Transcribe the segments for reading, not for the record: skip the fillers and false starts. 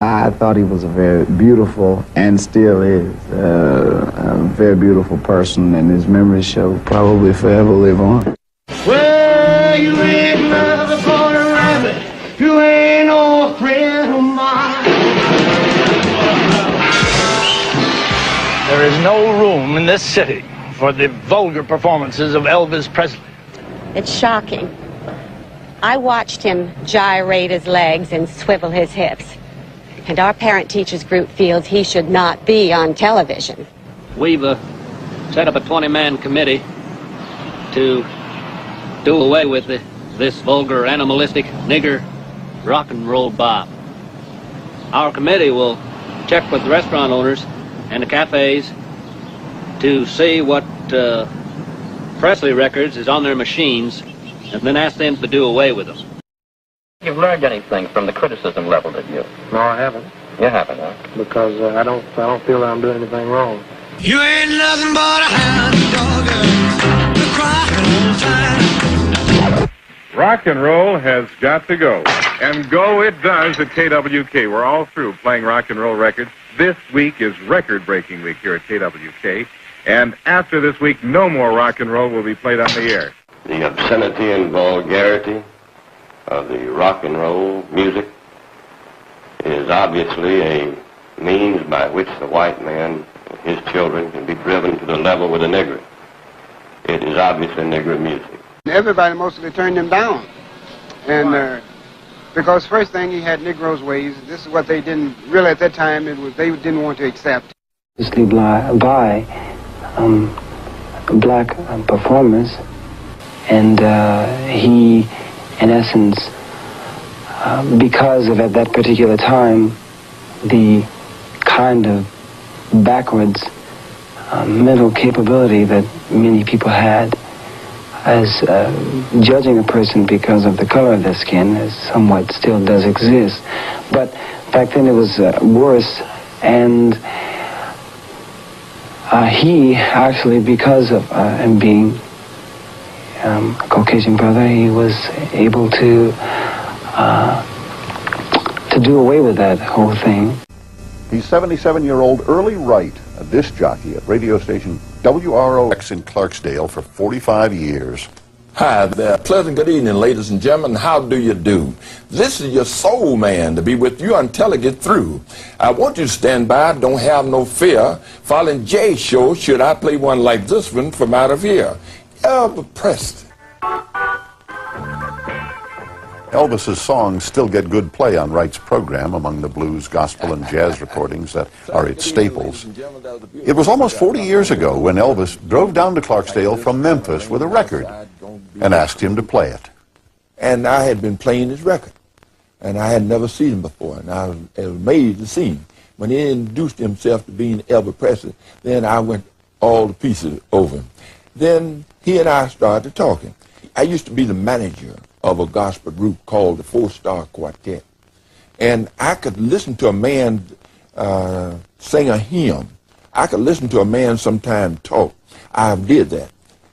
I thought he was a very beautiful, and still is, a very beautiful person, and his memories shall probably forever live on. Well, you ain't nothing but a rabbit. You ain't no friend of mine. There is no room in this city for the vulgar performances of Elvis Presley. It's shocking. I watched him gyrate his legs and swivel his hips. And our parent-teachers group feels he should not be on television. We've set up a 20-man committee to do away with this vulgar, animalistic, nigger rock and roll bop. Our committee will check with the restaurant owners and the cafes to see what Presley records is on their machines, and then ask them to do away with them. You've learned anything from the criticism leveled at you? No, I haven't. You haven't, huh? Because I don't feel that I'm doing anything wrong. You ain't nothing but a hound dog, the crying old time. Rock and roll has got to go. And go it does at KWK. We're all through playing rock and roll records. This week is record-breaking week here at KWK. And after this week, no more rock and roll will be played on the air. The obscenity and vulgarity of the rock and roll music is obviously a means by which the white man and his children can be driven to the level with the nigger. It is obviously nigger music. Everybody mostly turned him down. And because first thing, he had Negroes' ways. This is what they didn't, really at that time, they didn't want to accept. Mostly by black performers, and he, in essence, because of at that particular time, the kind of backwards mental capability that many people had as judging a person because of the color of their skin, as somewhat still does exist. But back then it was worse, and he actually, because of him being a Caucasian brother, he was able to do away with that whole thing. He's 77-year-old Early Wright, a disc jockey at radio station WROX in Clarksdale for 45 years. Hi there. Pleasant good evening, ladies and gentlemen. How do you do? This is your soul man to be with you until I get through. I want you to stand by, don't have no fear. Following Jay's show, should I play one like this one from out of here? Elvis Presley. Elvis's songs still get good play on Wright's program among the blues, gospel, and jazz recordings that are its staples. It was almost 40 years ago when Elvis drove down to Clarksdale from Memphis with a record and asked him to play it. And I had been playing his record, and I had never seen him before, and I was amazed to see him. When he introduced himself to being Elvis Presley, then I went all the pieces over him. Then he and I started talking. I used to be the manager of a gospel group called the Four Star Quartet. And I could listen to a man sing a hymn. I could listen to a man sometime talk. I did that.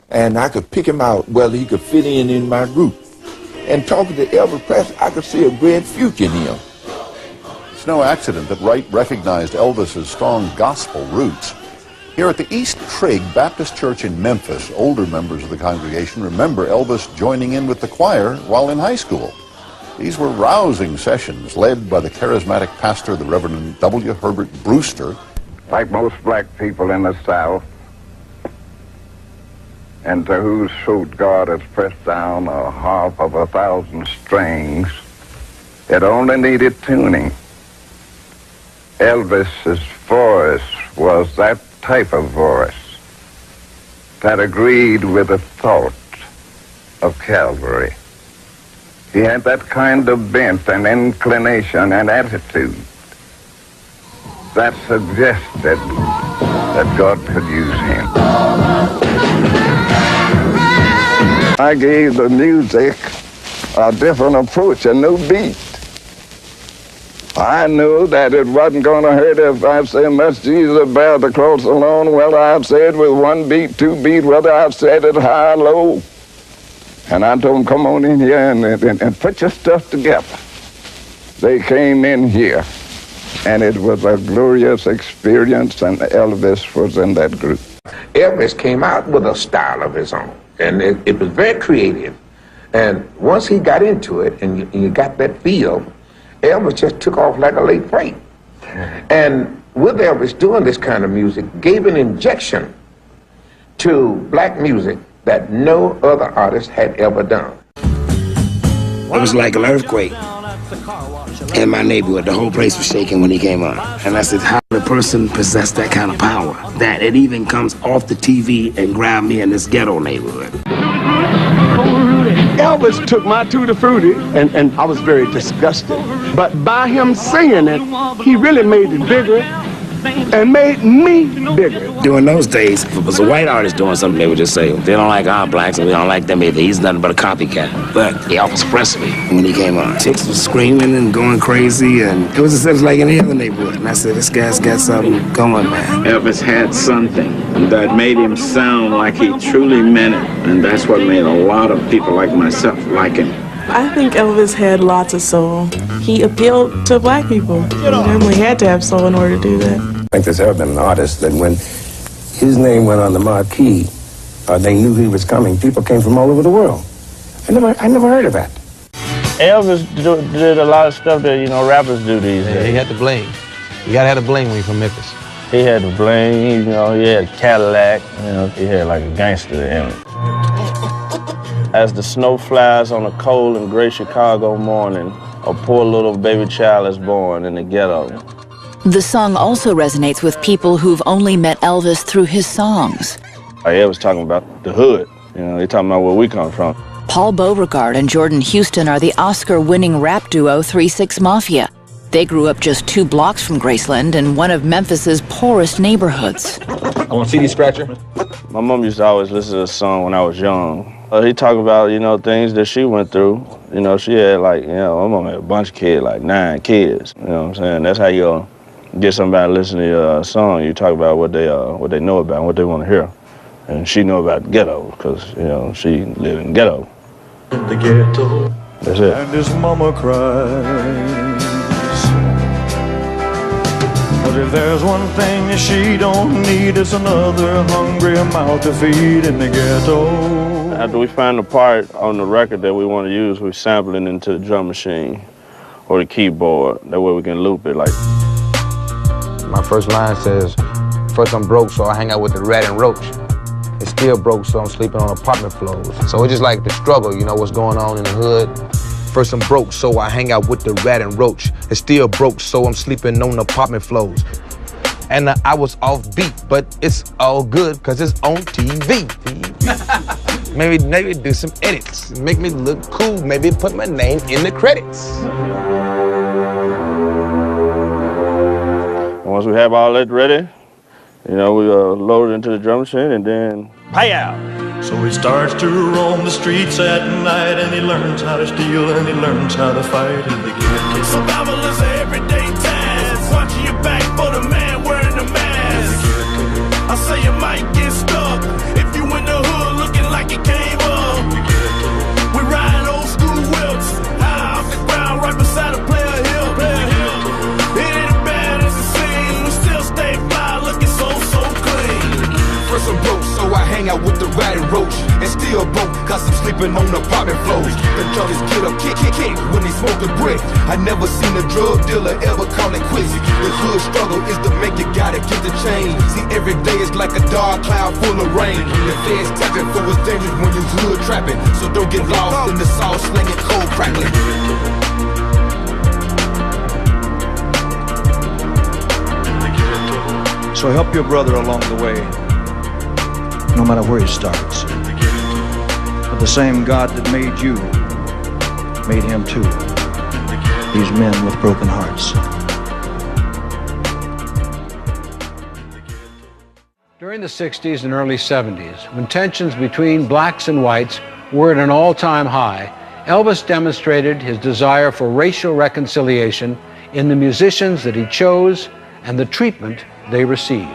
And I could pick him out whether he could fit in my group. And talking to Elvis Presley, I could see a great future in him. It's no accident that Wright recognized Elvis's strong gospel roots. Here at the East Trigg Baptist Church in Memphis, older members of the congregation remember Elvis joining in with the choir while in high school. These were rousing sessions led by the charismatic pastor, the Reverend W. Herbert Brewster. Like most black people in the South, and to whose throat God has pressed down a harp of 1,000 strings, it only needed tuning. Elvis's voice was that type of voice that agreed with the thought of Calvary. He had that kind of bent and inclination and attitude that suggested that God could use him. I gave the music a different approach, a new beat. I knew that it wasn't going to hurt if I said, "Must Jesus bear the cross alone," whether I've said with one beat, two beat, whether I've said it high or low. And I told them, "Come on in here and put your stuff together." They came in here And it was a glorious experience, and Elvis was in that group. Elvis came out with a style of his own, and it was very creative. And once he got into it, and you got that feel, Elvis just took off like a late freight. And with Elvis doing this kind of music, gave an injection to black music that no other artist had ever done. It was like an earthquake in my neighborhood. The whole place was shaking when he came on. And I said, how did a person possess that kind of power? That it even comes off the TV and grabbed me in this ghetto neighborhood. Elvis took my Tutti Frutti, and I was very disgusted. But by him singing it, he really made it bigger and made me bigger. During those days, if it was a white artist doing something, they would just say, they don't like our blacks and we don't like them either. He's nothing but a copycat. But Elvis Presley, when he came on, chicks were screaming and going crazy, and it was like any other neighborhood. And I said, this guy's got something going, man. Elvis had something that made him sound like he truly meant it, and that's what made a lot of people like myself like him. I think Elvis had lots of soul. He appealed to black people. He definitely had to have soul in order to do that. I think there's ever been an artist that when his name went on the marquee, they knew he was coming. People came from all over the world. I never heard of that. Elvis did a lot of stuff that, rappers do these days. He had the bling. You gotta have the bling when you're from Memphis. He had the bling, he had a Cadillac, he had like a gangster in him. As the snow flies on a cold and gray Chicago morning, a poor little baby child is born in the ghetto. The song also resonates with people who've only met Elvis through his songs. Elvis talking about the hood, they talking about where we come from. Paul Beauregard and Jordan Houston are the Oscar-winning rap duo 3-6 Mafia. They grew up just 2 blocks from Graceland in one of Memphis's poorest neighborhoods. I want a CD scratcher. My mom used to always listen to this song when I was young. He talked about, things that she went through. She had my mom had a bunch of kids, like 9 kids. You know what I'm saying? That's how you get somebody to listen to your song. You talk about what they know about and what they want to hear. And she knew about the ghetto because, she lived in the ghetto. In the ghetto. That's it. And his mama cries. But if there's one thing that she don't need, it's another hungry mouth to feed in the ghetto. After we find the part on the record that we want to use, we sample it into the drum machine or the keyboard. That way we can loop it like. My first line says, first I'm broke, so I hang out with the rat and roach. It's still broke, so I'm sleeping on apartment floors. So it's just like the struggle, what's going on in the hood. First I'm broke, so I hang out with the rat and roach. It's still broke, so I'm sleeping on apartment floors. And I was off beat, but it's all good, because it's on TV. maybe do some edits, make me look cool, maybe put my name in the credits. Once we have all that ready, we load it into the drum machine and then pay out. So he starts to roam the streets at night, and he learns how to steal, and he learns how to fight in the ghetto. Survival is an everyday task, watching your back for the man wearing the mask. I say you might get stuck if you in the hood looking like you came up. We ride old school whips, high off the ground, right beside a player hill. It ain't as bad as it seems, we still stay fly, looking so clean. First I'm broke, so I hang out with the rat and roach. And still broke, cause I'm sleeping on apartment floors. The junkies get up, kick when they smoke a brick. I never seen a drug dealer ever call it quits. The hood struggle is to make it, gotta get the change. See, every day is like a dark cloud full of rain. The feds tapping for what's dangerous when you hood trapping. So don't get lost in the sauce slinging, cold crackling. So help your brother along the way, no matter where he starts. But the same God that made you made him too. These men with broken hearts. During the 60s and early 70s, when tensions between blacks and whites were at an all-time high, Elvis demonstrated his desire for racial reconciliation in the musicians that he chose and the treatment they received.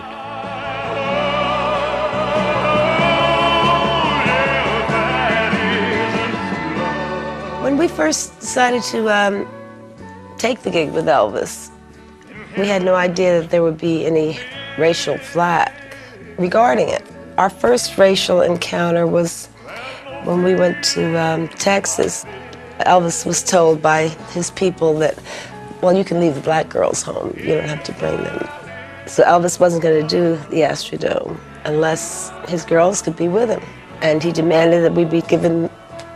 When we first decided to take the gig with Elvis, We had no idea that there would be any racial flack regarding it. Our first racial encounter was when we went to Texas. Elvis was told by his people that, well, you can leave the black girls home. You don't have to bring them. So Elvis wasn't going to do the Astrodome unless his girls could be with him. And he demanded that we be given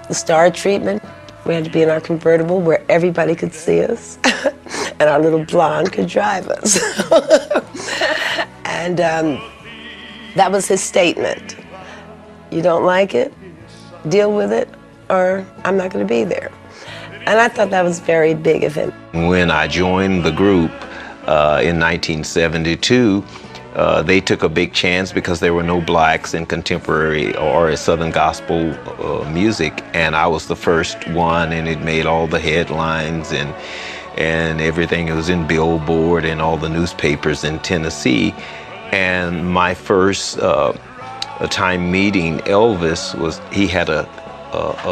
the star treatment. We had to be in our convertible where everybody could see us, and our little blonde could drive us. And that was his statement. You don't like it? Deal with it, or I'm not going to be there. And I thought that was very big of him. When I joined the group in 1972, they took a big chance because there were no blacks in contemporary or Southern gospel music, and I was the first one, and it made all the headlines and everything. It was in Billboard and all the newspapers in Tennessee. And my first time meeting Elvis was, he had a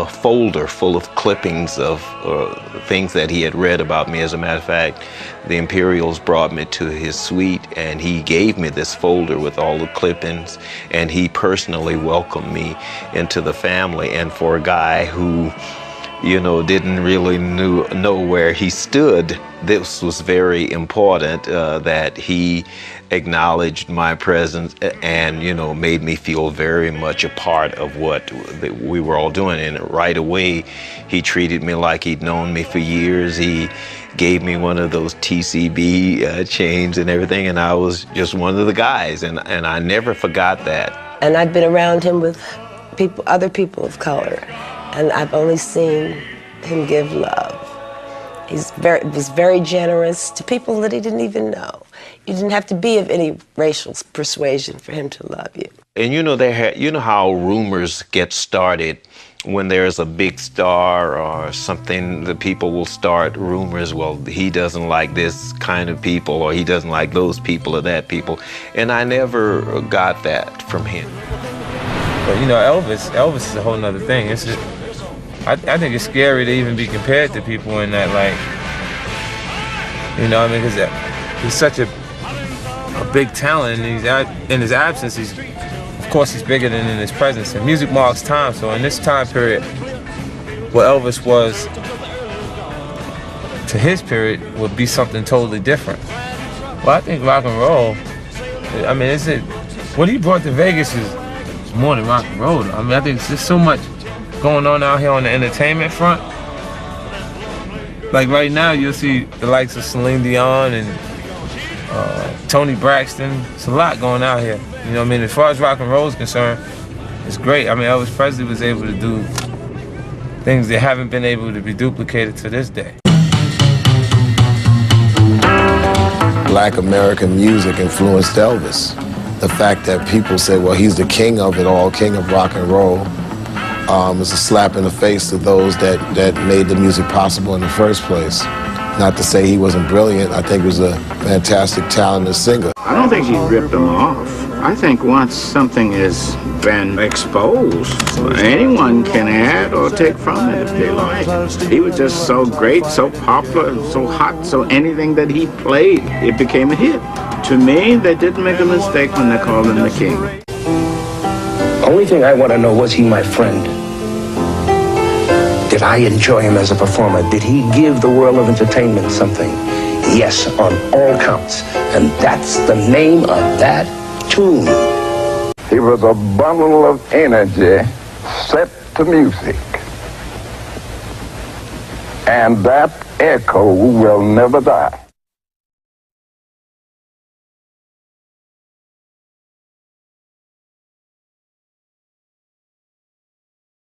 folder full of clippings of things that he had read about me. As a matter of fact, the Imperials brought me to his suite, and he gave me this folder with all the clippings, and he personally welcomed me into the family. And for a guy who, you know, didn't really know where he stood, this was very important, that he acknowledged my presence and, you know, made me feel very much a part of what we were all doing. And right away, he treated me like he'd known me for years. He gave me one of those TCB chains and everything, and I was just one of the guys, and I never forgot that. And I'd been around him with people, other people of color, and I've only seen him give love. He was very generous to people that he didn't even know. You didn't have to be of any racial persuasion for him to love you. And you know, you know how rumors get started when there's a big star or something. The people will start rumors. Well, he doesn't like this kind of people, or he doesn't like those people or that people. And I never got that from him. But you know, Elvis is a whole nother thing. It's just, I think it's scary to even be compared to people in that, like, you know, I mean, because he's such a big talent, and in his absence, of course he's bigger than in his presence. And music marks time, so in this time period, what Elvis was to his period would be something totally different. Well, I think rock and roll, I mean, what he brought to Vegas is more than rock and roll. I mean, I think it's just so much going on out here on the entertainment front. Like right now, you'll see the likes of Celine Dion and Tony Braxton. It's a lot going out here. You know what I mean? As far as rock and roll is concerned, it's great. I mean, Elvis Presley was able to do things that haven't been able to be duplicated to this day. Black American music influenced Elvis. The fact that people say, well, he's the king of it all, king of rock and roll, is a slap in the face to those that made the music possible in the first place. Not to say he wasn't brilliant. I think he was a fantastic, talented singer. I don't think he ripped them off. I think once something has been exposed, anyone can add or take from it if they like. He was just so great, so popular, so hot, so anything that he played, it became a hit. To me, they didn't make a mistake when they called him the king. Only thing I want to know, was he my friend? Did I enjoy him as a performer? Did he give the world of entertainment something? Yes, on all counts. And that's the name of that tune. He was a bundle of energy set to music. And that echo will never die.